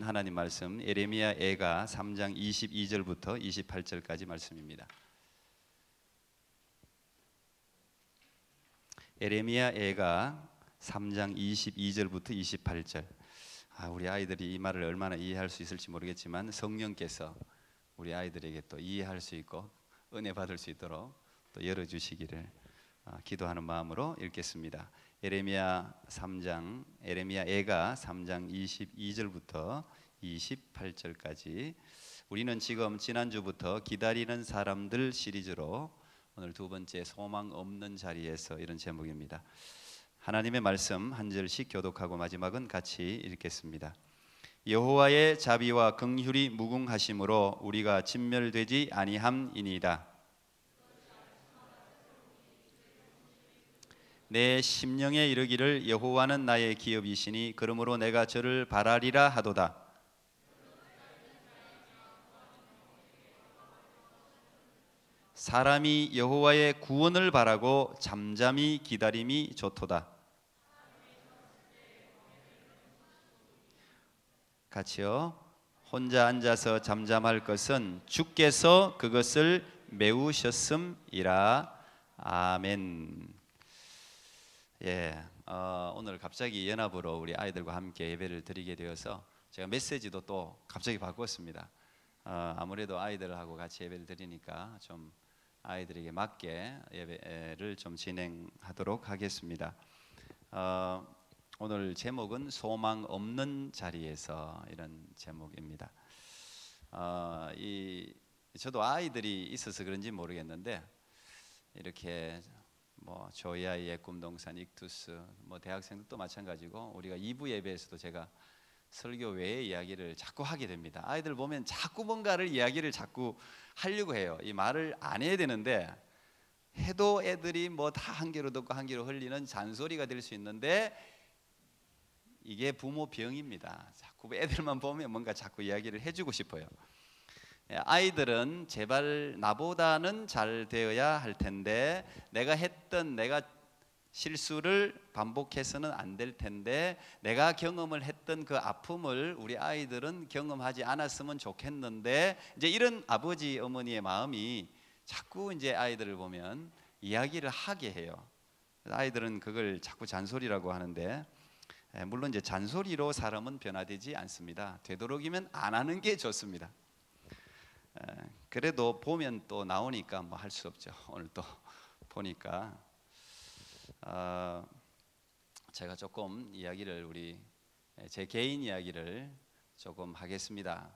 하나님 말씀 예레미야 애가 3장 22절부터 28절까지 말씀입니다. 예레미야 애가 3장 22절부터 28절. 우리 아이들이 이 말을 얼마나 이해할 수 있을지 모르겠지만 성령께서 우리 아이들에게 또 이해할 수 있고 은혜 받을 수 있도록 또 열어주시기를 기도하는 마음으로 읽겠습니다. 예레미야 애가 3장 22절부터 28절까지. 우리는 지금 지난주부터 기다리는 사람들 시리즈로 오늘 두 번째 소망 없는 자리에서 이런 제목입니다. 하나님의 말씀 한 절씩 교독하고 마지막은 같이 읽겠습니다. 여호와의 자비와 긍휼이 무궁하심으로 우리가 진멸되지 아니함이니이다. 내 심령에 이르기를 여호와는 나의 기업이시니 그러므로 내가 저를 바라리라 하도다. 사람이 여호와의 구원을 바라고 잠잠히 기다림이 좋도다. 같이요. 혼자 앉아서 잠잠할 것은 주께서 그것을 메우셨음이라. 아멘. 오늘 갑자기 연합으로 우리 아이들과 함께 예배를 드리게 되어서 제가 메시지도 또 갑자기 바꿨습니다. 아무래도 아이들하고 같이 예배를 드리니까 좀 아이들에게 맞게 예배를 좀 진행하도록 하겠습니다. 오늘 제목은 소망 없는 자리에서, 이런 제목입니다. 저도 아이들이 있어서 그런지 모르겠는데 이렇게 뭐 조이아이의 꿈동산, 익투스, 뭐 대학생들도 마찬가지고 우리가 2부 예배에서도 제가 설교 외의 이야기를 자꾸 하게 됩니다. 아이들 보면 자꾸 뭔가를 이야기를 자꾸 하려고 해요. 이 말을 안 해야 되는데 해도 애들이 뭐 다 한 귀로 듣고 한 귀로 흘리는 잔소리가 될 수 있는데 이게 부모 병입니다. 자꾸 애들만 보면 뭔가 자꾸 이야기를 해주고 싶어요. 아이들은 제발 나보다는 잘 되어야 할 텐데, 내가 실수를 반복해서는 안 될 텐데, 내가 경험을 했던 그 아픔을 우리 아이들은 경험하지 않았으면 좋겠는데, 이제 이런 아버지 어머니의 마음이 자꾸 이제 아이들을 보면 이야기를 하게 해요. 아이들은 그걸 자꾸 잔소리라고 하는데, 물론 이제 잔소리로 사람은 변화되지 않습니다. 되도록이면 안 하는 게 좋습니다. 그래도 보면 또 나오니까 뭐 할 수 없죠. 오늘 또 보니까 제가 조금 이야기를 제 개인 이야기를 조금 하겠습니다.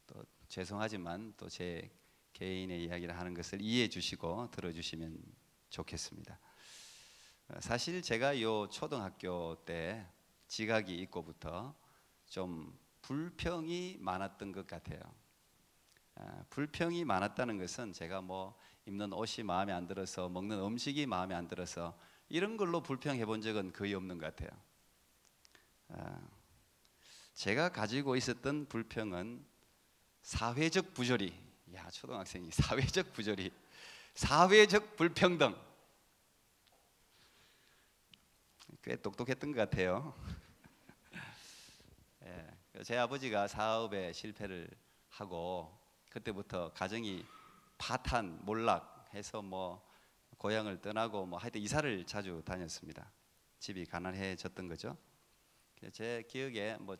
또 죄송하지만 또 제 개인의 이야기를 하는 것을 이해해 주시고 들어주시면 좋겠습니다. 사실 제가 요 초등학교 때 지각이 있고부터 좀 불평이 많았던 것 같아요. 불평이 많았다는 것은 제가 뭐 입는 옷이 마음에 안 들어서, 먹는 음식이 마음에 안 들어서 이런 걸로 불평해 본 적은 거의 없는 것 같아요. 제가 가지고 있었던 불평은 사회적 부조리. 초등학생이 사회적 부조리, 사회적 불평등. 꽤 똑똑했던 것 같아요. 제 아버지가 사업에 실패를 하고 그때부터 가정이 파탄, 몰락해서 뭐 고향을 떠나고 뭐 하여튼 이사를 자주 다녔습니다. 집이 가난해졌던 거죠. 제 기억에 뭐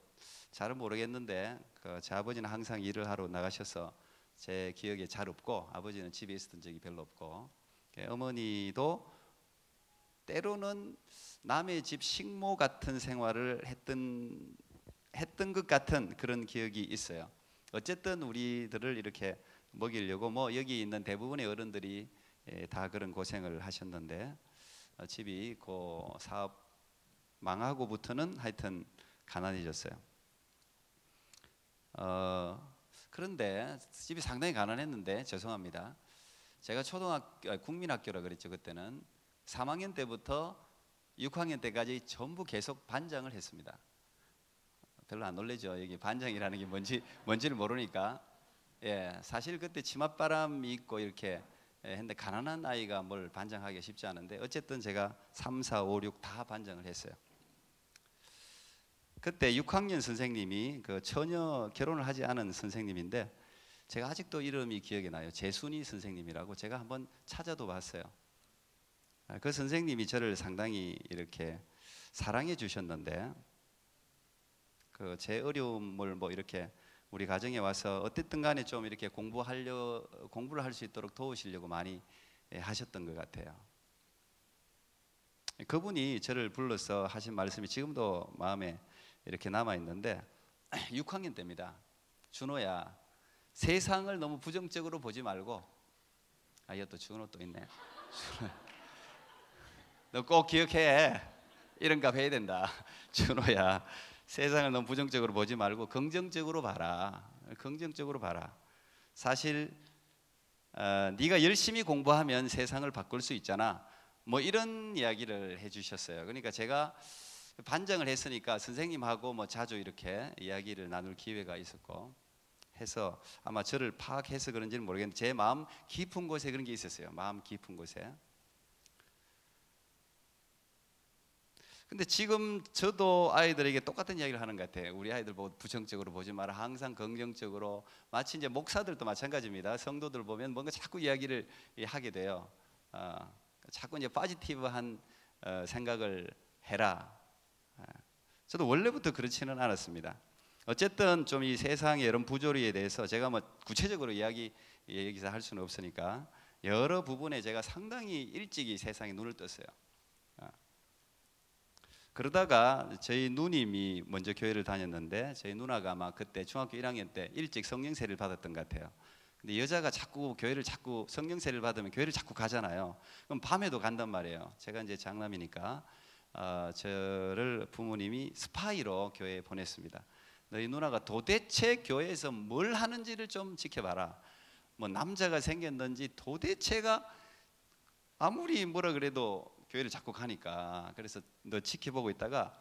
잘은 모르겠는데 제 아버지는 항상 일을 하러 나가셔서 제 기억에 잘 없고, 아버지는 집에 있었던 적이 별로 없고, 어머니도 때로는 남의 집 식모 같은 생활을 했던 것 같은 그런 기억이 있어요. 어쨌든 우리들을 이렇게 먹이려고 뭐 여기 있는 대부분의 어른들이 다 그런 고생을 하셨는데, 집이 그 사업 망하고부터는 하여튼 가난해졌어요. 그런데 집이 상당히 가난했는데, 죄송합니다, 제가 국민학교라 그랬죠. 그때는 3학년 때부터 6학년 때까지 전부 계속 반장을 했습니다. 별로 안 놀라죠. 여기 반장이라는 게 뭔지를 모르니까. 사실 그때 치맛바람이 있고 이렇게 했는데 가난한 아이가 뭘 반장하기가 쉽지 않은데, 어쨌든 제가 3, 4, 5, 6 다 반장을 했어요. 그때 6학년 선생님이 그 전혀 결혼을 하지 않은 선생님인데 제가 아직도 이름이 기억이 나요. 재순이 선생님이라고 제가 한번 찾아도 봤어요. 그 선생님이 저를 상당히 이렇게 사랑해 주셨는데 그 제 어려움을 뭐 이렇게 우리 가정에 와서 어쨌든 간에 좀 이렇게 공부를 할 수 있도록 도우시려고 많이 하셨던 것 같아요. 그분이 저를 불러서 하신 말씀이 지금도 마음에 이렇게 남아 있는데 6학년 때입니다. 준호야, 세상을 너무 부정적으로 보지 말고, 또 준호 또 있네. 너 꼭 기억해. 이런 값 해야 된다. 준호야, 세상을 너무 부정적으로 보지 말고 긍정적으로 봐라. 긍정적으로 봐라. 사실 네가 열심히 공부하면 세상을 바꿀 수 있잖아. 뭐 이런 이야기를 해주셨어요. 그러니까 제가 반장을 했으니까 선생님하고 뭐 자주 이렇게 이야기를 나눌 기회가 있었고 해서 아마 저를 파악해서 그런지는 모르겠는데 제 마음 깊은 곳에 그런 게 있었어요. 마음 깊은 곳에. 근데 지금 저도 아이들에게 똑같은 이야기를 하는 것 같아요. 우리 아이들 보고 부정적으로 보지 마라. 항상 긍정적으로. 마치 이제 목사들도 마찬가지입니다. 성도들 보면 뭔가 자꾸 이야기를 하게 돼요. 자꾸 이제 포지티브한 생각을 해라. 저도 원래부터 그렇지는 않았습니다. 어쨌든 좀 이 세상의 이런 부조리에 대해서 제가 뭐 구체적으로 여기서 할 수는 없으니까 여러 부분에 제가 상당히 일찍 이 세상에 눈을 떴어요. 그러다가 저희 누님이 먼저 교회를 다녔는데 저희 누나가 아마 그때 중학교 1학년 때 일찍 성령세를 받았던 것 같아요. 근데 여자가 자꾸 성령세를 받으면 교회를 자꾸 가잖아요. 그럼 밤에도 간단 말이에요. 제가 이제 장남이니까 저를 부모님이 스파이로 교회에 보냈습니다. 너희 누나가 도대체 교회에서 뭘 하는지를 좀 지켜봐라. 뭐 남자가 생겼는지 도대체가 아무리 뭐라 그래도 교회를 자꾸 가니까 그래서 너 지켜보고 있다가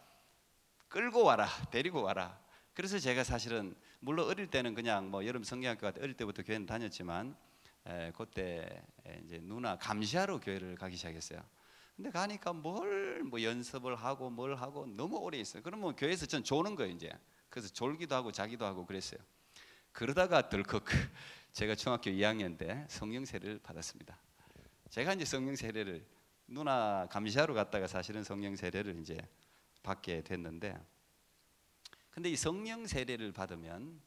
끌고 와라, 데리고 와라. 그래서 제가 사실은 물론 어릴 때는 그냥 뭐 여름 성경학교 같은 어릴 때부터 교회는 다녔지만 그때 이제 누나 감시하러 교회를 가기 시작했어요. 근데 가니까 뭘 뭐 연습을 하고 뭘 하고 너무 오래 있어요. 그러면 교회에서 전 조는 거예요 이제. 그래서 졸기도 하고 자기도 하고 그랬어요. 그러다가 덜컥 제가 중학교 2학년 때 성령 세례를 받았습니다. 제가 이제 성령 세례를 누나 감시하러 갔다가 사실은 성령 세례를 이제 받게 됐는데, 근데 이 성령 세례를 받으면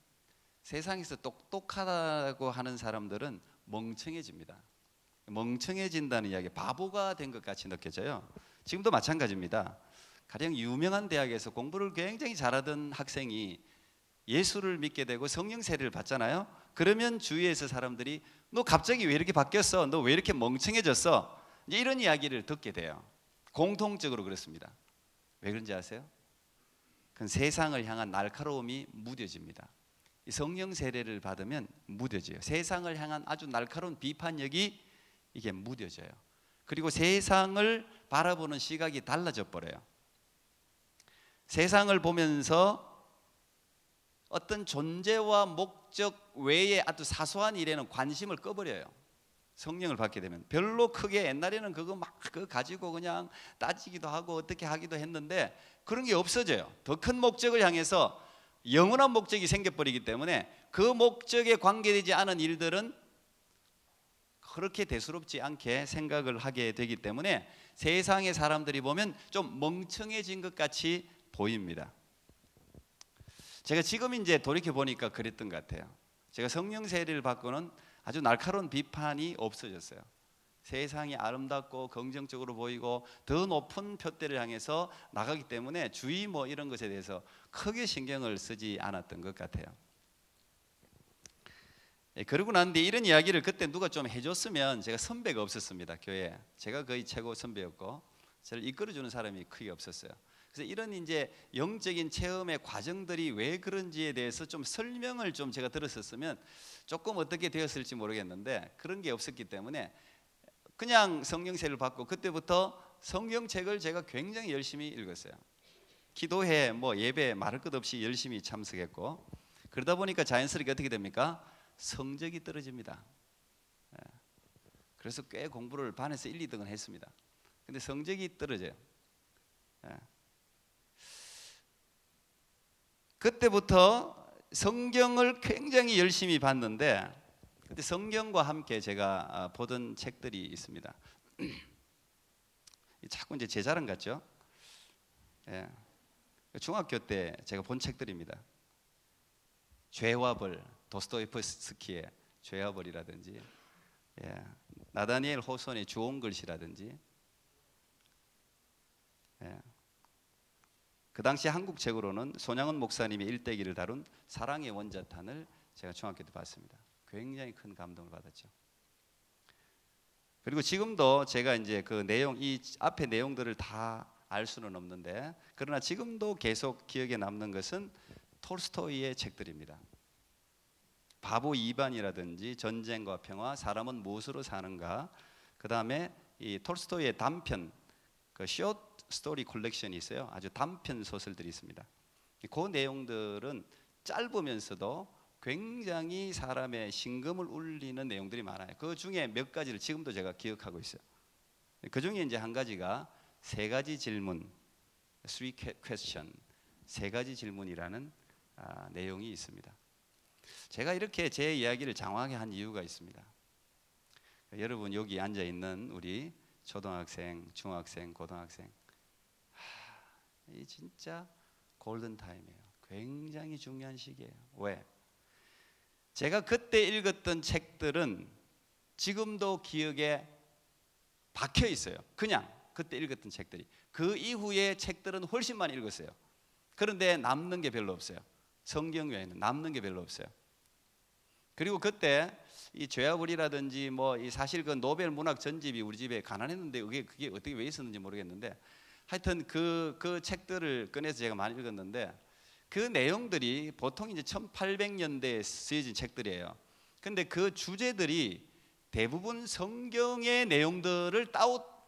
세상에서 똑똑하다고 하는 사람들은 멍청해집니다. 멍청해진다는 이야기, 바보가 된 것 같이 느껴져요. 지금도 마찬가지입니다. 가령 유명한 대학에서 공부를 굉장히 잘하던 학생이 예수를 믿게 되고 성령 세례를 받잖아요. 그러면 주위에서 사람들이 너 갑자기 왜 이렇게 바뀌었어? 너 왜 이렇게 멍청해졌어? 이제 이런 이야기를 듣게 돼요. 공통적으로 그렇습니다. 왜 그런지 아세요? 그건 세상을 향한 날카로움이 무뎌집니다. 이 성령 세례를 받으면 무뎌져요. 세상을 향한 아주 날카로운 비판력이 이게 무뎌져요. 그리고 세상을 바라보는 시각이 달라져 버려요. 세상을 보면서 어떤 존재와 목적 외에 아주 사소한 일에는 관심을 꺼버려요. 성령을 받게 되면 별로 크게 옛날에는 그거 막 그거 가지고 그냥 따지기도 하고 어떻게 하기도 했는데 그런 게 없어져요. 더 큰 목적을 향해서 영원한 목적이 생겨버리기 때문에 그 목적에 관계되지 않은 일들은 그렇게 대수롭지 않게 생각을 하게 되기 때문에 세상의 사람들이 보면 좀 멍청해진 것 같이 보입니다. 제가 지금 이제 돌이켜 보니까 그랬던 것 같아요. 제가 성령 세례를 받고는 아주 날카로운 비판이 없어졌어요. 세상이 아름답고 긍정적으로 보이고 더 높은 표대를 향해서 나가기 때문에 주의 뭐 이런 것에 대해서 크게 신경을 쓰지 않았던 것 같아요. 그러고 난 뒤에 이런 이야기를 그때 누가 좀 해줬으면, 제가 선배가 없었습니다. 교회에 제가 거의 최고 선배였고 저를 이끌어주는 사람이 크게 없었어요. 그래서 이런 이제 영적인 체험의 과정들이 왜 그런지에 대해서 좀 설명을 좀 제가 들었었으면 조금 어떻게 되었을지 모르겠는데 그런 게 없었기 때문에 그냥 성령세를 받고 그때부터 성경책을 제가 굉장히 열심히 읽었어요. 기도회 뭐 예배 말할 것 없이 열심히 참석했고, 그러다 보니까 자연스럽게 어떻게 됩니까? 성적이 떨어집니다. 그래서 꽤 공부를 반에서 1, 2등은 했습니다. 근데 성적이 떨어져요. 그때부터 성경을 굉장히 열심히 봤는데, 그때 성경과 함께 제가 보던 책들이 있습니다. 자꾸 이제 제 자랑 같죠? 예. 중학교 때 제가 본 책들입니다. 죄와 벌, 도스토옙스키의 죄와 벌이라든지, 예. 나다니엘 호손의 주온 글씨라든지, 예. 그 당시 한국 책으로는 손양원 목사님의 일대기를 다룬 사랑의 원자탄을 제가 중학교 때 봤습니다. 굉장히 큰 감동을 받았죠. 그리고 지금도 제가 이제 그 내용, 이 앞에 내용들을 다 알 수는 없는데, 그러나 지금도 계속 기억에 남는 것은 톨스토이의 책들입니다. 바보 2반이라든지 전쟁과 평화, 사람은 무엇으로 사는가, 그 다음에 이 톨스토이의 단편, 그 쇼트 스토리 컬렉션이 있어요. 아주 단편 소설들이 있습니다. 그 내용들은 짧으면서도 굉장히 사람의 심금을 울리는 내용들이 많아요. 그 중에 몇 가지를 지금도 제가 기억하고 있어요. 그 중에 이제 한 가지가 세 가지 질문, three question, 세 가지 질문이라는 내용이 있습니다. 제가 이렇게 제 이야기를 장황하게 한 이유가 있습니다. 여러분 여기 앉아 있는 우리 초등학생, 중학생, 고등학생, 이 진짜 골든 타임이에요. 굉장히 중요한 시기예요. 왜? 제가 그때 읽었던 책들은 지금도 기억에 박혀 있어요. 그냥 그때 읽었던 책들이. 그 이후의 책들은 훨씬 많이 읽었어요. 그런데 남는 게 별로 없어요. 성경 외에는 남는 게 별로 없어요. 그리고 그때 이 죄와 벌이라든지 뭐 이 사실 그 노벨 문학 전집이 우리 집에 가난했는데 그게 어떻게 왜 있었는지 모르겠는데, 하여튼 그 책들을 꺼내서 제가 많이 읽었는데, 그 내용들이 보통 이제 1800년대에 쓰여진 책들이에요. 근데 그 주제들이 대부분 성경의 내용들을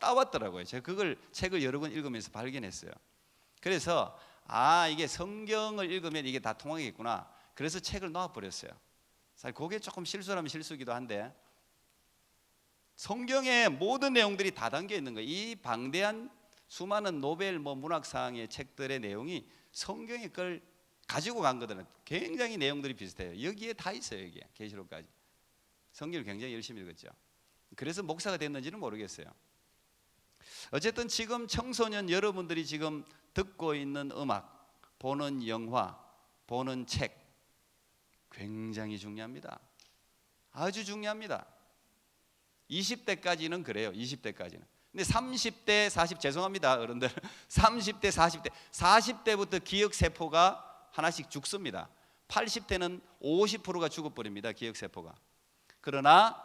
따왔더라고요. 제가 그걸 책을 여러 번 읽으면서 발견했어요. 그래서 이게 성경을 읽으면 이게 다 통하겠구나. 그래서 책을 놓아버렸어요. 사실 그게 조금 실수라면 실수기도 한데, 성경의 모든 내용들이 다 담겨 있는 거예요. 이 방대한 수많은 노벨 문학상의 책들의 내용이 성경의 걸 가지고 간 거들은 굉장히 내용들이 비슷해요. 여기에 다 있어요. 여기에 계시록까지. 성경을 굉장히 열심히 읽었죠. 그래서 목사가 됐는지는 모르겠어요. 어쨌든 지금 청소년 여러분들이 지금 듣고 있는 음악, 보는 영화, 보는 책 굉장히 중요합니다. 아주 중요합니다. 20대까지는 그래요. 20대까지는. 근데 30대, 40 죄송합니다. 어른들. 30대, 40대. 40대부터 기억 세포가 하나씩 죽습니다. 80대는 50%가 죽어버립니다. 기억 세포가. 그러나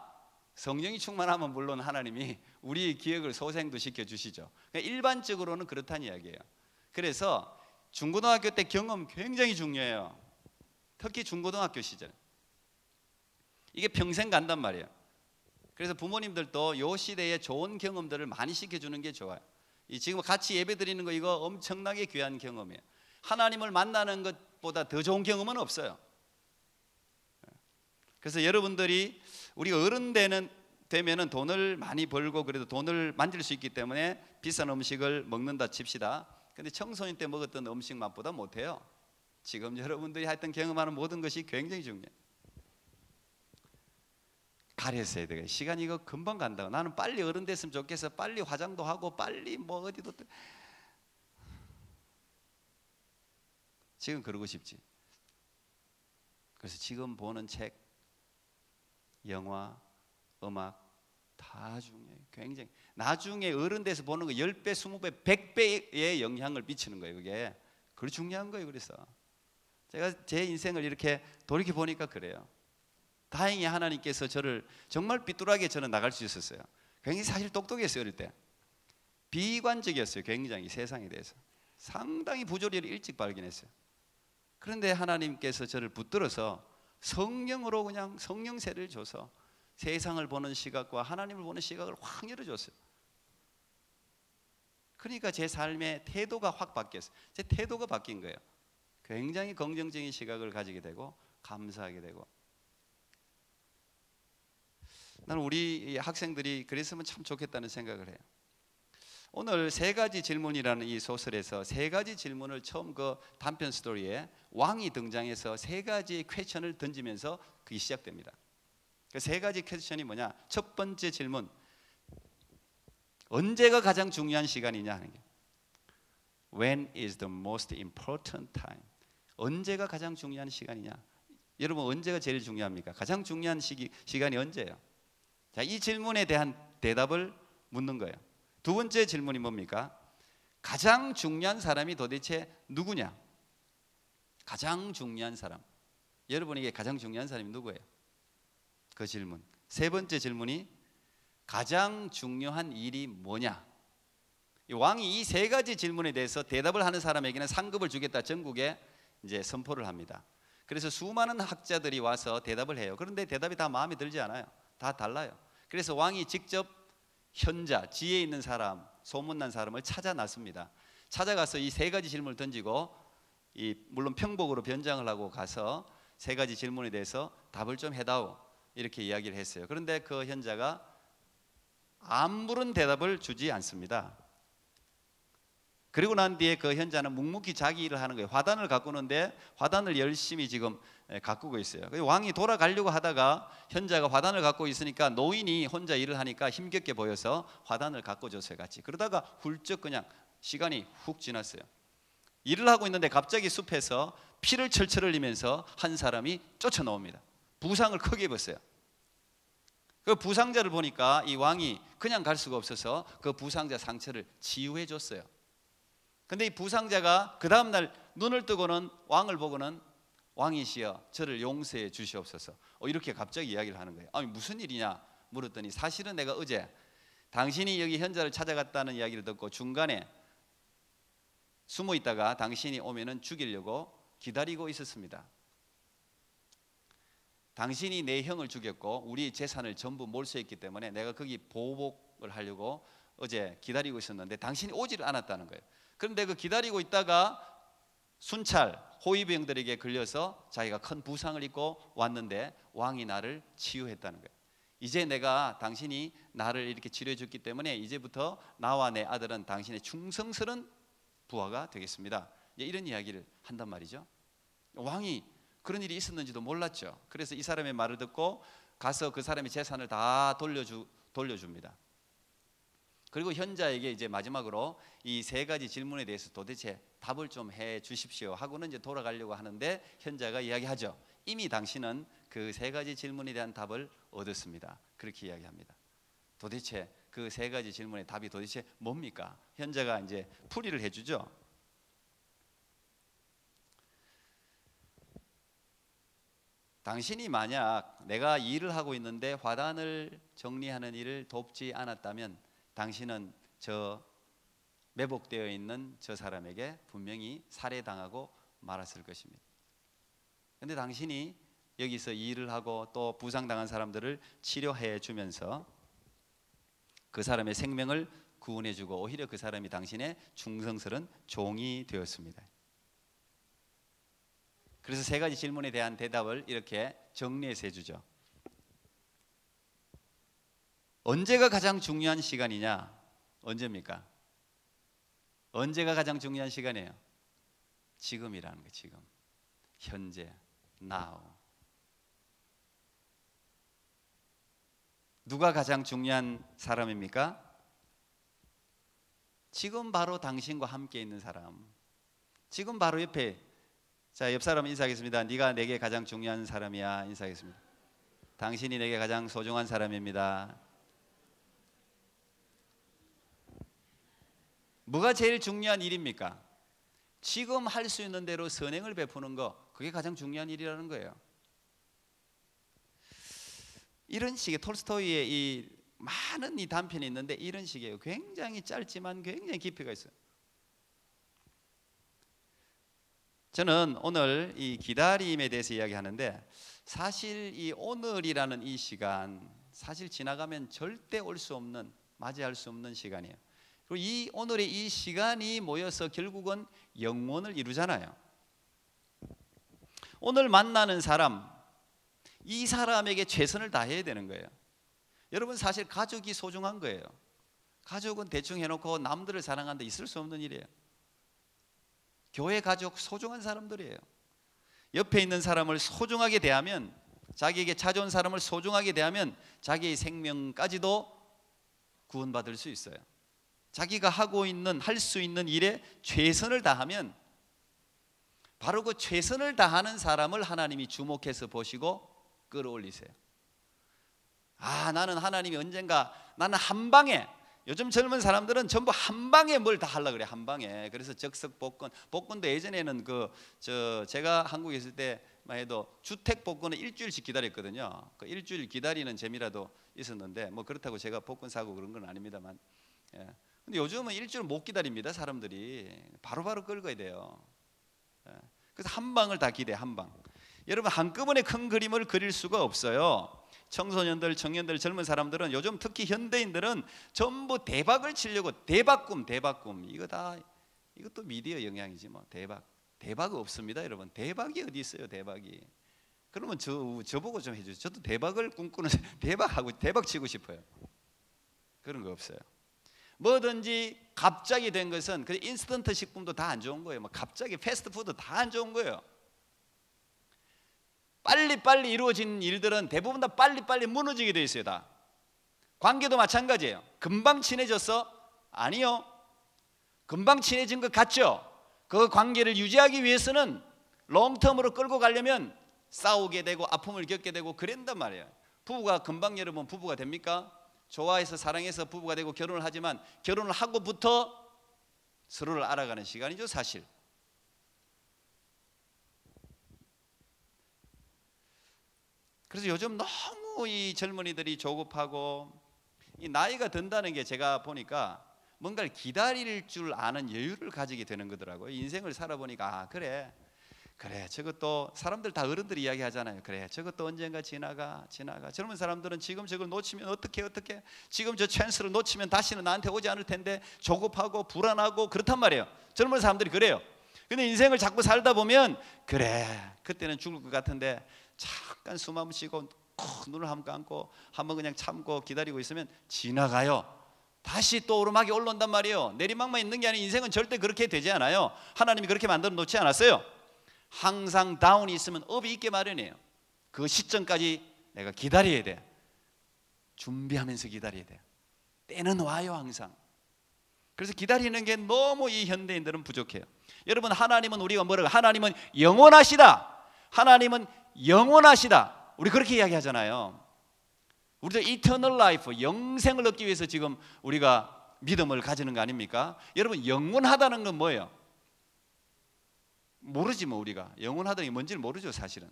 성령이 충만하면 물론 하나님이 우리 기억을 소생도 시켜주시죠. 그러니까 일반적으로는 그렇다는 이야기예요. 그래서 중고등학교 때 경험 굉장히 중요해요. 특히 중고등학교 시절. 이게 평생 간단 말이에요. 그래서 부모님들도 이 시대에 좋은 경험들을 많이 시켜주는 게 좋아요. 지금 같이 예배 드리는 거 이거 엄청나게 귀한 경험이에요. 하나님을 만나는 것보다 더 좋은 경험은 없어요. 그래서 여러분들이 우리가 어른 되면은 돈을 많이 벌고 그래도 돈을 만질 수 있기 때문에 비싼 음식을 먹는다 칩시다. 근데 청소년 때 먹었던 음식 맛보다 못해요. 지금 여러분들이 하여튼 경험하는 모든 것이 굉장히 중요해요. 가렸어야 돼요. 시간이 이거 금방 간다고. 나는 빨리 어른 됐으면 좋겠어. 빨리 화장도 하고 빨리 뭐 어디도. 지금 그러고 싶지. 그래서 지금 보는 책, 영화, 음악 다 중요해요. 굉장히. 나중에 어른 돼서 보는 거 10배, 20배, 100배의 영향을 미치는 거예요. 그게. 그게 중요한 거예요. 그래서 제가 제 인생을 이렇게 돌이켜 보니까 그래요. 다행히 하나님께서 저를 정말 삐뚤하게 저는 나갈 수 있었어요. 굉장히 사실 똑똑했어요. 어릴 때. 비관적이었어요. 굉장히 세상에 대해서. 상당히 부조리를 일찍 발견했어요. 그런데 하나님께서 저를 붙들어서 성령으로 그냥 성령세를 줘서 세상을 보는 시각과 하나님을 보는 시각을 확 열어줬어요. 그러니까 제 삶의 태도가 확 바뀌었어요. 제 태도가 바뀐 거예요. 굉장히 긍정적인 시각을 가지게 되고 감사하게 되고. 나는 우리 학생들이 그랬으면 참 좋겠다는 생각을 해요. 오늘 세 가지 질문이라는 이 소설에서 세 가지 질문을 처음 그 단편 스토리에 왕이 등장해서 세 가지 퀘스천을 던지면서 그게 시작됩니다. 그 세 가지 퀘스천이 뭐냐? 첫 번째 질문, 언제가 가장 중요한 시간이냐 하는 게, When is the most important time? 언제가 가장 중요한 시간이냐? 여러분, 언제가 제일 중요합니까? 가장 중요한 시간이 언제예요? 자, 이 질문에 대한 대답을 묻는 거예요. 두 번째 질문이 뭡니까? 가장 중요한 사람이 도대체 누구냐? 가장 중요한 사람. 여러분에게 가장 중요한 사람이 누구예요? 그 질문. 세 번째 질문이 가장 중요한 일이 뭐냐? 이 왕이 이 세 가지 질문에 대해서 대답을 하는 사람에게는 상급을 주겠다 전국에 이제 선포를 합니다. 그래서 수많은 학자들이 와서 대답을 해요. 그런데 대답이 다 마음에 들지 않아요. 다 달라요. 그래서 왕이 직접 현자, 지혜 있는 사람, 소문난 사람을 찾아 나섭니다. 찾아가서 이 세 가지 질문을 던지고, 물론 평복으로 변장을 하고 가서 세 가지 질문에 대해서 답을 좀 해다오, 이렇게 이야기를 했어요. 그런데 그 현자가 아무런 대답을 주지 않습니다. 그리고 난 뒤에 그 현자는 묵묵히 자기 일을 하는 거예요. 화단을 가꾸는데 화단을 열심히 지금 가꾸고 있어요. 왕이 돌아가려고 하다가 현자가 화단을 갖고 있으니까 노인이 혼자 일을 하니까 힘겹게 보여서 화단을 가꿔줬어요, 같이. 그러다가 훌쩍 그냥 시간이 훅 지났어요. 일을 하고 있는데 갑자기 숲에서 피를 철철 흘리면서 한 사람이 쫓아나옵니다. 부상을 크게 입었어요. 그 부상자를 보니까 이 왕이 그냥 갈 수가 없어서 그 부상자 상처를 치유해 줬어요. 근데 이 부상자가 그 다음날 눈을 뜨고는 왕을 보고는 왕이시여 저를 용서해 주시옵소서, 이렇게 갑자기 이야기를 하는 거예요. 아니, 무슨 일이냐 물었더니, 사실은 내가 어제 당신이 여기 현자를 찾아갔다는 이야기를 듣고 중간에 숨어 있다가 당신이 오면은 죽이려고 기다리고 있었습니다. 당신이 내 형을 죽였고 우리 재산을 전부 몰수했기 때문에 내가 거기 보복을 하려고 어제 기다리고 있었는데 당신이 오지를 않았다는 거예요. 그런데 그 기다리고 있다가 순찰 호위병들에게 걸려서 자기가 큰 부상을 입고 왔는데 왕이 나를 치유했다는 거예요. 이제 내가 당신이 나를 이렇게 치료해 줬기 때문에 이제부터 나와 내 아들은 당신의 충성스러운 부하가 되겠습니다. 이런 이야기를 한단 말이죠. 왕이 그런 일이 있었는지도 몰랐죠. 그래서 이 사람의 말을 듣고 가서 그 사람의 재산을 다 돌려줍니다. 그리고 현자에게 이제 마지막으로 이 세 가지 질문에 대해서 도대체 답을 좀 해 주십시오 하고는 이제 돌아가려고 하는데, 현자가 이야기하죠. 이미 당신은 그 세 가지 질문에 대한 답을 얻었습니다. 그렇게 이야기합니다. 도대체 그 세 가지 질문의 답이 도대체 뭡니까? 현자가 이제 풀이를 해주죠. 당신이 만약 내가 일을 하고 있는데 화단을 정리하는 일을 돕지 않았다면 당신은 저 매복되어 있는 저 사람에게 분명히 살해당하고 말았을 것입니다. 그런데 당신이 여기서 일을 하고 또 부상당한 사람들을 치료해 주면서 그 사람의 생명을 구원해 주고 오히려 그 사람이 당신의 충성스러운 종이 되었습니다. 그래서 세 가지 질문에 대한 대답을 이렇게 정리해서 해주죠. 언제가 가장 중요한 시간이냐? 언제입니까? 언제가 가장 중요한 시간이에요? 지금이라는 거예요. 지금, 현재, now. 누가 가장 중요한 사람입니까? 지금 바로 당신과 함께 있는 사람. 지금 바로 옆에, 자, 옆 사람 인사하겠습니다. 네가 내게 가장 중요한 사람이야. 인사하겠습니다. 당신이 내게 가장 소중한 사람입니다. 뭐가 제일 중요한 일입니까? 지금 할 수 있는 대로 선행을 베푸는 거, 그게 가장 중요한 일이라는 거예요. 이런 식의 톨스토이의 이 많은 이 단편이 있는데 이런 식이에요. 굉장히 짧지만 굉장히 깊이가 있어요. 저는 오늘 이 기다림에 대해서 이야기하는데, 사실 이 오늘이라는 이 시간, 사실 지나가면 절대 올 수 없는, 맞이할 수 없는 시간이에요. 그리고 이 오늘의 이 시간이 모여서 결국은 영원을 이루잖아요. 오늘 만나는 사람, 이 사람에게 최선을 다해야 되는 거예요. 여러분, 사실 가족이 소중한 거예요. 가족은 대충 해놓고 남들을 사랑하는데 있을 수 없는 일이에요. 교회 가족 소중한 사람들이에요. 옆에 있는 사람을 소중하게 대하면, 자기에게 찾아온 사람을 소중하게 대하면 자기의 생명까지도 구원받을 수 있어요. 자기가 하고 있는, 할 수 있는 일에 최선을 다하면 바로 그 최선을 다하는 사람을 하나님이 주목해서 보시고 끌어올리세요. 아, 나는 하나님이 언젠가, 나는 한 방에, 요즘 젊은 사람들은 전부 한 방에 뭘 다 하려고 그래. 한 방에. 그래서 적석 복권, 복권도 예전에는 제가 한국에 있을 때만 해도 주택 복권은 일주일씩 기다렸거든요. 그 일주일 기다리는 재미라도 있었는데, 뭐 그렇다고 제가 복권 사고 그런 건 아닙니다만, 예. 근데 요즘은 일주일 못 기다립니다. 사람들이 바로바로 긁어야 돼요. 예. 그래서 한 방을 다 기대. 한 방. 여러분, 한꺼번에 큰 그림을 그릴 수가 없어요. 청소년들, 청년들, 젊은 사람들은, 요즘 특히 현대인들은 전부 대박을 치려고, 대박꿈. 이것도 미디어 영향이지 뭐. 대박 없습니다, 여러분. 대박이 어디 있어요, 대박이. 그러면 저보고 좀 해주세요. 저도 대박을 꿈꾸는, 대박 치고 싶어요. 그런 거 없어요. 뭐든지 갑자기 된 것은, 그 인스턴트 식품도 다 안 좋은 거예요. 뭐 갑자기 패스트푸드 다 안 좋은 거예요. 빨리빨리 이루어진 일들은 대부분 다 빨리빨리 무너지게 돼 있어요. 다. 관계도 마찬가지예요. 금방 친해졌어? 아니요. 금방 친해진 것 같죠? 그 관계를 유지하기 위해서는 롱텀으로 끌고 가려면 싸우게 되고 아픔을 겪게 되고 그런단 말이에요. 부부가 금방, 여러분, 부부가 됩니까? 좋아해서 사랑해서 부부가 되고 결혼을 하지만, 결혼을 하고부터 서로를 알아가는 시간이죠, 사실. 그래서 요즘 너무 이 젊은이들이 조급하고, 이 나이가 든다는 게 제가 보니까 뭔가를 기다릴 줄 아는 여유를 가지게 되는 거더라고요. 인생을 살아보니까, 아, 그래 저것도, 사람들 다 어른들이 이야기하잖아요. 그래 저것도 언젠가 지나가. 젊은 사람들은 지금 저걸 놓치면 어떻게 지금 저 찬스를 놓치면 다시는 나한테 오지 않을 텐데 조급하고 불안하고 그렇단 말이에요. 젊은 사람들이 그래요. 근데 인생을 자꾸 살다 보면, 그래 그때는 죽을 것 같은데 잠깐 숨 한번 쉬고 눈을 한번 감고 한번 그냥 참고 기다리고 있으면 지나가요. 다시 또 오르막이 올라온단 말이에요. 내리막만 있는 게 아니라 인생은 절대 그렇게 되지 않아요. 하나님이 그렇게 만들어 놓지 않았어요. 항상 다운이 있으면 업이 있게 마련이에요. 그 시점까지 내가 기다려야 돼. 준비하면서 기다려야 돼. 때는 와요, 항상. 그래서 기다리는 게 너무 이 현대인들은 부족해요. 여러분, 하나님은 우리가 뭐라고? 하나님은 영원하시다. 하나님은 영원하시다. 우리 그렇게 이야기하잖아요. 우리도 이터널 라이프, 영생을 얻기 위해서 지금 우리가 믿음을 가지는 거 아닙니까? 여러분, 영원하다는 건 뭐예요? 모르지 뭐. 우리가 영원하다는 게 뭔지를 모르죠, 사실은.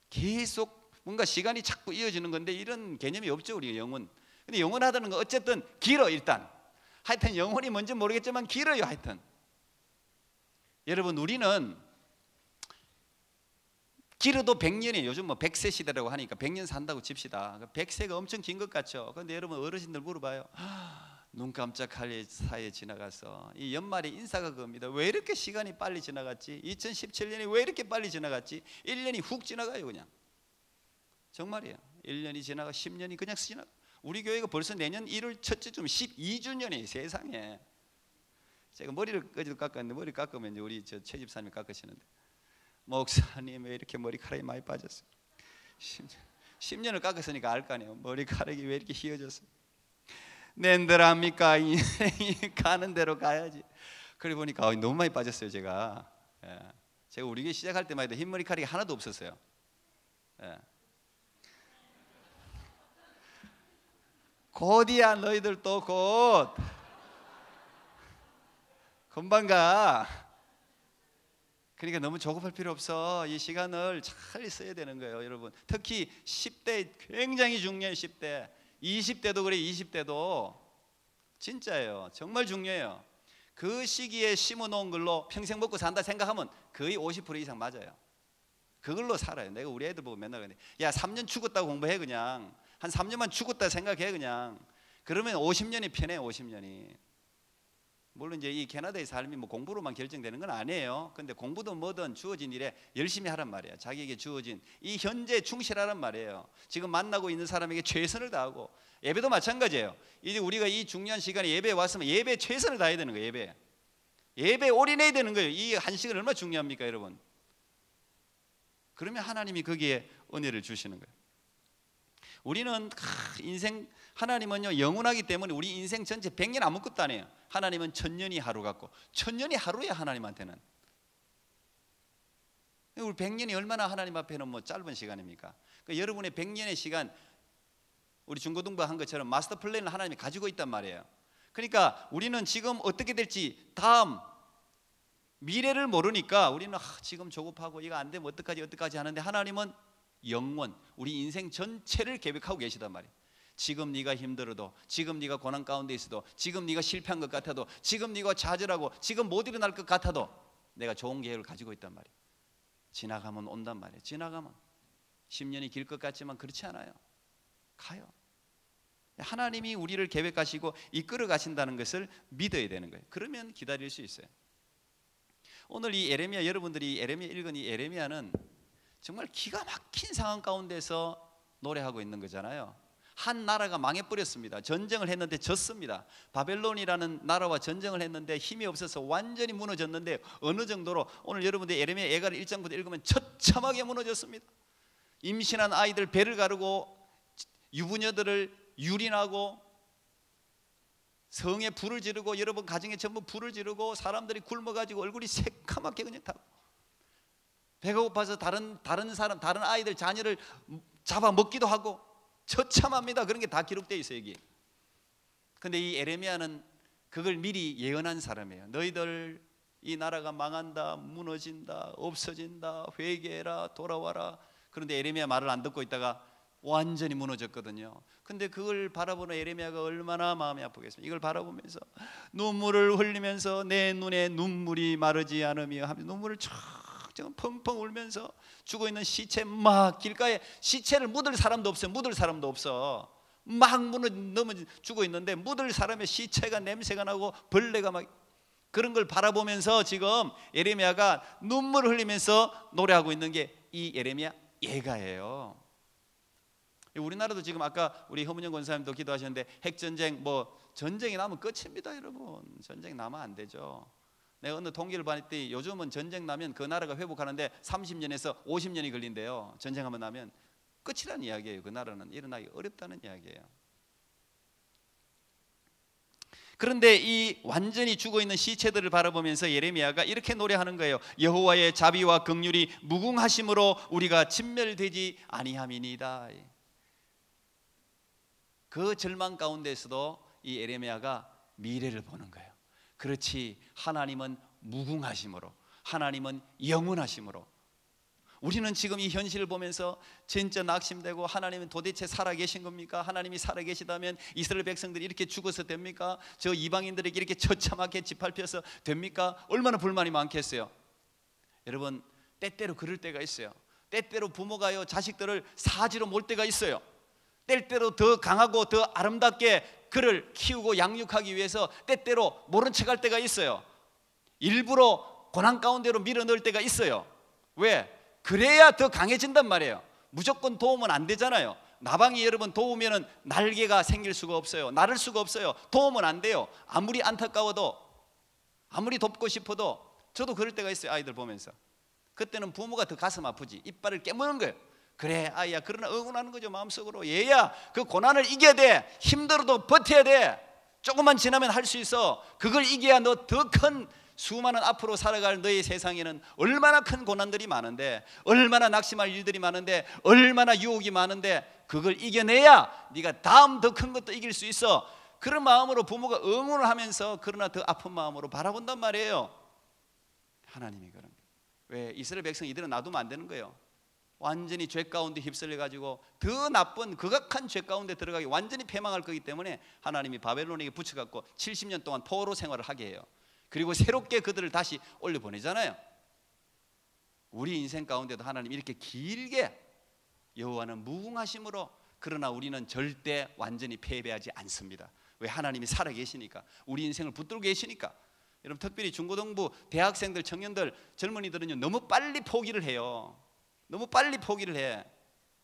계속 뭔가 시간이 자꾸 이어지는 건데 이런 개념이 없죠, 우리가 영원. 근데 영원하다는 건 어쨌든 길어. 일단 하여튼 영원이 뭔지 모르겠지만 길어요. 하여튼 여러분, 우리는 길어도 100년이에요. 요즘 뭐 100세 시대라고 하니까 100년 산다고 칩시다. 100세가 엄청 긴 것 같죠. 그런데 여러분, 어르신들 물어봐요. 눈 깜짝할 사이에 지나갔어. 이 연말에 인사가 그겁니다. 왜 이렇게 시간이 빨리 지나갔지? 2017년이 왜 이렇게 빨리 지나갔지? 1년이 훅 지나가요, 그냥. 정말이에요. 1년이 지나가, 10년이 그냥 지나가. 우리 교회가 벌써 내년 1월 첫째 주 12주년이에요. 세상에. 제가 머리를 어제도 깎았는데, 머리 깎으면 이제 우리 최 집사님이 깎으시는데, 목사님 왜 이렇게 머리카락이 많이 빠졌어요? 10년을 깎았으니까 알 거 아니에요. 머리카락이 왜 이렇게 휘어졌어요? 낸들합니까? 인생이 가는 대로 가야지. 그래 보니까 너무 많이 빠졌어요, 제가. 예. 제가 우리 교회 시작할 때만 해도 흰머리카락이 하나도 없었어요. 예. 곧이야, 너희들 또 곧. 금방 가. 그러니까 너무 조급할 필요 없어. 이 시간을 잘 써야 되는 거예요, 여러분. 특히 10대 굉장히 중요해요. 10대, 20대도 그래. 20대도 진짜예요. 정말 중요해요. 그 시기에 심어놓은 걸로 평생 먹고 산다 생각하면 거의 50% 이상 맞아요. 그걸로 살아요. 내가 우리 애들 보고 맨날 그래. 야, 3년 죽었다고 공부해. 그냥 한 3년만 죽었다 생각해. 그냥 그러면 50년이 편해. 50년이. 물론 이제 이 캐나다의 삶이 뭐 공부로만 결정되는 건 아니에요. 근데 공부든 뭐든 주어진 일에 열심히 하란 말이에요. 자기에게 주어진 이 현재 충실하란 말이에요. 지금 만나고 있는 사람에게 최선을 다하고, 예배도 마찬가지예요. 이제 우리가 이 중요한 시간에 예배에 왔으면 예배에 최선을 다해야 되는 거예요. 예배에 올인해야 되는 거예요. 이 한 시간 얼마나 중요합니까, 여러분? 그러면 하나님이 거기에 은혜를 주시는 거예요. 우리는 인생, 하나님은요 영원하기 때문에 우리 인생 전체 100년 아무것도 아니에요. 하나님은 1000년이 하루 같고 1000년이 하루에 하나님한테는. 우리 100년이 얼마나 하나님 앞에는 뭐 짧은 시간입니까? 그러니까 여러분의 100년의 시간, 우리 중고등부 한 것처럼 마스터 플랜을 하나님이 가지고 있단 말이에요. 그러니까 우리는 지금 어떻게 될지, 다음 미래를 모르니까 우리는 지금 조급하고 이거 안 되면 어떡하지 하는데, 하나님은 영원, 우리 인생 전체를 계획하고 계시단 말이에요. 지금 네가 힘들어도, 지금 네가 고난 가운데 있어도, 지금 네가 실패한 것 같아도, 지금 네가 좌절하고 지금 못 일어날 것 같아도 내가 좋은 계획을 가지고 있단 말이에요. 지나가면 온단 말이에요. 지나가면 10년이 길 것 같지만 그렇지 않아요. 가요. 하나님이 우리를 계획하시고 이끌어 가신다는 것을 믿어야 되는 거예요. 그러면 기다릴 수 있어요. 오늘 이 예레미야, 여러분들이 예레미야 읽은 이 예레미야는 정말 기가 막힌 상황 가운데서 노래하고 있는 거잖아요. 한 나라가 망해버렸습니다. 전쟁을 했는데 졌습니다. 바벨론이라는 나라와 전쟁을 했는데 힘이 없어서 완전히 무너졌는데, 어느 정도로 오늘 여러분들 예레미야 예가를 1장부터 읽으면 처참하게 무너졌습니다. 임신한 아이들 배를 가르고 유부녀들을 유린하고 성에 불을 지르고, 여러분 가정에 전부 불을 지르고, 사람들이 굶어가지고 얼굴이 새까맣게 그냥 다 배가 고파서 다른 사람, 다른 아이들 자녀를 잡아 먹기도 하고 처참합니다. 그런 게 다 기록되어 있어요 여기. 근데 이 예레미야는 그걸 미리 예언한 사람이에요. 너희들 이 나라가 망한다, 무너진다, 없어진다, 회개해라, 돌아와라. 그런데 예레미야 말을 안 듣고 있다가 완전히 무너졌거든요. 근데 그걸 바라보는 예레미야가 얼마나 마음이 아프겠습니까? 이걸 바라보면서 눈물을 흘리면서 내 눈에 눈물이 마르지 않으며 하면서 눈물을 펑펑 울면서 죽어 있는 시체, 막 길가에 시체를 묻을 사람도 없어요. 묻을 사람도 없어. 막 넘어 죽어 있는데 묻을 사람의 시체가 냄새가 나고 벌레가 막, 그런 걸 바라보면서 지금 예레미야가 눈물을 흘리면서 노래하고 있는 게 이 예레미야 예가예요. 우리나라도 지금 아까 우리 허문영 권사님도 기도하셨는데, 핵전쟁, 뭐 전쟁이 나면 끝입니다 여러분. 전쟁 나면 안 되죠. 내가 어느 통계를 봤더니 요즘은 전쟁 나면 그 나라가 회복하는데 30년에서 50년이 걸린대요. 전쟁하면 나면 끝이라는 이야기예요. 그 나라는 일어나기 어렵다는 이야기예요. 그런데 이 완전히 죽어있는 시체들을 바라보면서 예레미야가 이렇게 노래하는 거예요. 여호와의 자비와 긍휼이 무궁하심으로 우리가 진멸되지 아니함이니이다. 그 절망 가운데서도 이 예레미야가 미래를 보는 거예요. 그렇지, 하나님은 무궁하심으로, 하나님은 영원하심으로. 우리는 지금 이 현실을 보면서 진짜 낙심되고, 하나님은 도대체 살아계신 겁니까? 하나님이 살아계시다면 이스라엘 백성들이 이렇게 죽어서 됩니까? 저 이방인들에게 이렇게 처참하게 짓밟혀서 됩니까? 얼마나 불만이 많겠어요. 여러분, 때때로 그럴 때가 있어요. 때때로 부모가요 자식들을 사지로 몰 때가 있어요. 때때로 더 강하고 더 아름답게 그를 키우고 양육하기 위해서 때때로 모른 척할 때가 있어요. 일부러 고난 가운데로 밀어넣을 때가 있어요. 왜? 그래야 더 강해진단 말이에요. 무조건 도우면 안 되잖아요. 나방이 여러분 도우면은 날개가 생길 수가 없어요. 날을 수가 없어요. 도우면 안 돼요. 아무리 안타까워도, 아무리 돕고 싶어도. 저도 그럴 때가 있어요. 아이들 보면서. 그때는 부모가 더 가슴 아프지. 이빨을 깨무는 거예요. 그래 아이야, 그러나 응원하는 거죠. 마음속으로. 얘야, 그 고난을 이겨야 돼. 힘들어도 버텨야 돼. 조금만 지나면 할 수 있어. 그걸 이겨야 너 더 큰 수많은 앞으로 살아갈 너의 세상에는 얼마나 큰 고난들이 많은데, 얼마나 낙심할 일들이 많은데, 얼마나 유혹이 많은데, 그걸 이겨내야 네가 다음 더 큰 것도 이길 수 있어. 그런 마음으로 부모가 응원을 하면서, 그러나 더 아픈 마음으로 바라본단 말이에요. 하나님이 그런 거예요. 왜? 이스라엘 백성 이들은 놔두면 안 되는 거예요. 완전히 죄 가운데 휩쓸려 가지고 더 나쁜 극악한 죄 가운데 들어가기, 완전히 패망할 거기 때문에 하나님이 바벨론에게 붙여갖고 70년 동안 포로 생활을 하게 해요. 그리고 새롭게 그들을 다시 올려보내잖아요. 우리 인생 가운데도 하나님 이렇게 길게, 여호와는 무궁하심으로, 그러나 우리는 절대 완전히 패배하지 않습니다. 왜? 하나님이 살아계시니까, 우리 인생을 붙들고 계시니까. 여러분 특별히 중고등부 대학생들, 청년들, 젊은이들은요 너무 빨리 포기를 해요. 너무 빨리 포기를 해.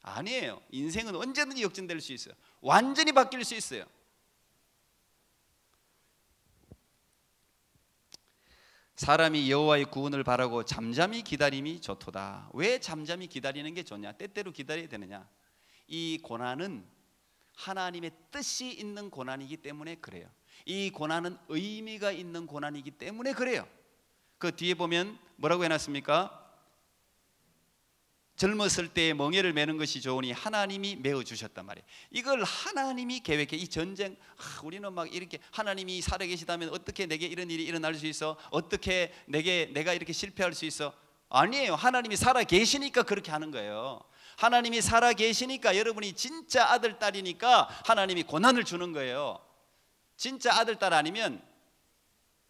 아니에요. 인생은 언제든지 역전될 수 있어요. 완전히 바뀔 수 있어요. 사람이 여호와의 구원을 바라고 잠잠히 기다림이 좋도다. 왜 잠잠히 기다리는 게 좋냐? 때때로 기다려야 되느냐? 이 고난은 하나님의 뜻이 있는 고난이기 때문에 그래요. 이 고난은 의미가 있는 고난이기 때문에 그래요. 그 뒤에 보면 뭐라고 해놨습니까? 젊었을 때에 멍에를 매는 것이 좋으니 하나님이 메어 주셨단 말이에요. 이걸 하나님이 계획해. 이 전쟁, 우리는 막 이렇게 하나님이 살아계시다면 어떻게 내게 이런 일이 일어날 수 있어? 어떻게 내가 이렇게 실패할 수 있어? 아니에요. 하나님이 살아계시니까 그렇게 하는 거예요. 하나님이 살아계시니까, 여러분이 진짜 아들, 딸이니까 하나님이 고난을 주는 거예요. 진짜 아들, 딸 아니면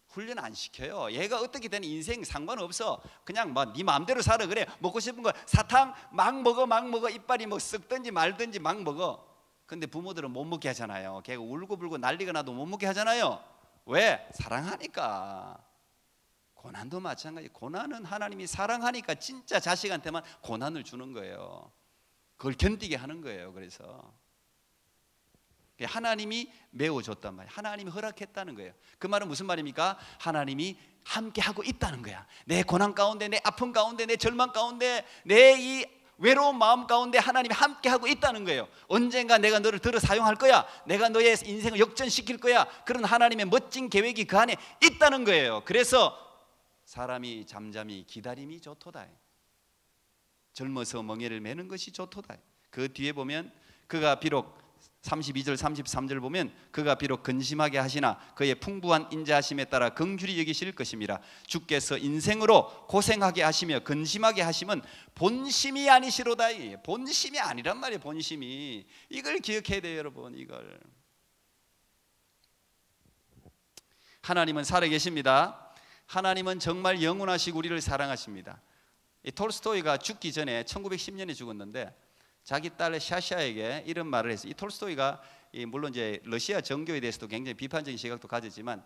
훈련 안 시켜요. 얘가 어떻게 되는 인생 상관없어. 그냥 뭐 네 마음대로 살아. 그래, 먹고 싶은 거 사탕 막 먹어. 이빨이 뭐 썩든지 말든지 막 먹어. 근데 부모들은 못 먹게 하잖아요. 걔가 울고불고 난리가 나도 못 먹게 하잖아요. 왜? 사랑하니까. 고난도 마찬가지. 고난은 하나님이 사랑하니까 진짜 자식한테만 고난을 주는 거예요. 그걸 견디게 하는 거예요. 그래서 하나님이 메워줬단 말이에요. 하나님이 허락했다는 거예요. 그 말은 무슨 말입니까? 하나님이 함께하고 있다는 거야. 내 고난 가운데, 내 아픔 가운데, 내 절망 가운데, 내 이 외로운 마음 가운데 하나님이 함께하고 있다는 거예요. 언젠가 내가 너를 들어 사용할 거야. 내가 너의 인생을 역전시킬 거야. 그런 하나님의 멋진 계획이 그 안에 있다는 거예요. 그래서 사람이 잠잠히 기다림이 좋도다. 젊어서 멍에를 매는 것이 좋도다. 그 뒤에 보면 그가 비록 32절 33절 보면 그가 비록 근심하게 하시나 그의 풍부한 인자하심에 따라 긍휼히 여기실 것임이라. 주께서 인생으로 고생하게 하시며 근심하게 하심은 본심이 아니시로다. 본심이 아니란 말이에요. 본심이. 이걸 기억해야 돼요, 여러분. 이걸. 하나님은 살아계십니다. 하나님은 정말 영원하시고 우리를 사랑하십니다. 이 톨스토이가 죽기 전에 1910년에 죽었는데 자기 딸 샤샤에게 이런 말을 했어요. 이 톨스토이가 물론 이제 러시아 정교에 대해서도 굉장히 비판적인 시각도 가졌지만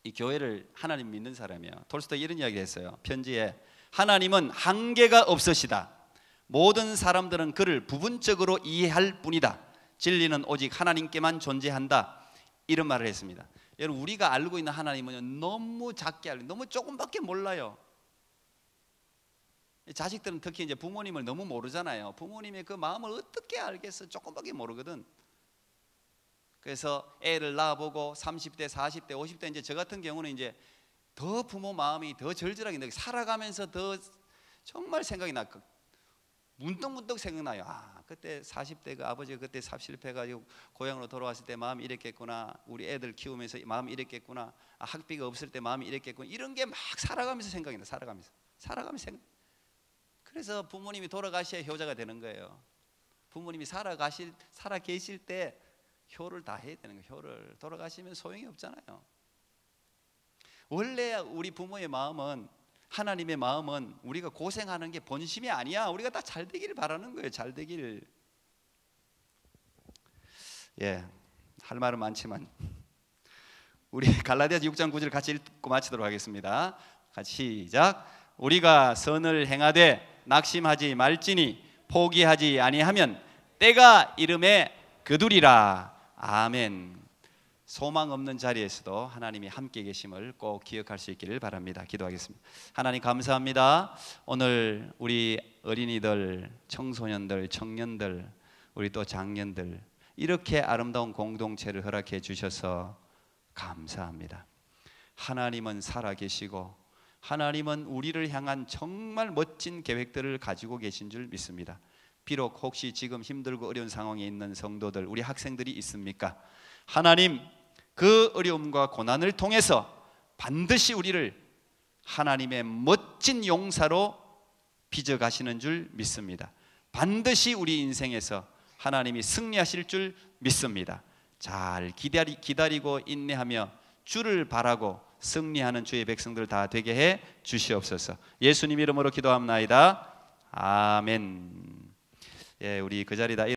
이 교회를 하나님 믿는 사람이에요. 톨스토이 이런 이야기를 했어요. 편지에 하나님은 한계가 없으시다. 모든 사람들은 그를 부분적으로 이해할 뿐이다. 진리는 오직 하나님께만 존재한다. 이런 말을 했습니다. 여러분, 우리가 알고 있는 하나님은 너무 작게 알고 너무 조금밖에 몰라요. 자식들은 특히 이제 부모님을 너무 모르잖아요. 부모님의 그 마음을 어떻게 알겠어? 조금밖에 모르거든. 그래서 애를 낳아보고 30대, 40대, 50대 이제 저 같은 경우는 이제 더 부모 마음이 더 절절하게 살아가면서 더 정말 생각이 나. 문득문득 생각나요. 그때 40대 그 아버지가 그때 삽 실패해가지고 고향으로 돌아왔을 때 마음이 이랬겠구나. 우리 애들 키우면서 마음이 이랬겠구나. 학비가 없을 때 마음이 이랬겠구나. 이런 게 막 살아가면서 생각이 나. 살아가면서 생각. 그래서 부모님이 돌아가셔야 효자가 되는 거예요. 부모님이 살아 계실 때 효를 다 해야 되는 거예요. 효를. 돌아가시면 소용이 없잖아요. 원래 우리 부모의 마음은, 하나님의 마음은 우리가 고생하는 게 본심이 아니야. 우리가 다 잘 되기를 바라는 거예요. 잘 되기를. 할 말은 많지만 우리 갈라디아서 6장 9절 같이 읽고 마치도록 하겠습니다. 같이 시작. 우리가 선을 행하되 낙심하지 말지니 포기하지 아니하면 때가 이름에 그두리라. 아멘. 소망 없는 자리에서도 하나님이 함께 계심을 꼭 기억할 수 있기를 바랍니다. 기도하겠습니다. 하나님 감사합니다. 오늘 우리 어린이들, 청소년들, 청년들, 우리 또 장년들 이렇게 아름다운 공동체를 허락해 주셔서 감사합니다. 하나님은 살아계시고 하나님은 우리를 향한 정말 멋진 계획들을 가지고 계신 줄 믿습니다. 비록 혹시 지금 힘들고 어려운 상황에 있는 성도들, 우리 학생들이 있습니까? 하나님, 그 어려움과 고난을 통해서 반드시 우리를 하나님의 멋진 용사로 빚어가시는 줄 믿습니다. 반드시 우리 인생에서 하나님이 승리하실 줄 믿습니다. 잘 기다리고 인내하며 주를 바라고 승리하는 주의 백성들 다 되게 해 주시옵소서. 예수님 이름으로 기도합나이다. 아멘. 우리 그 자리다.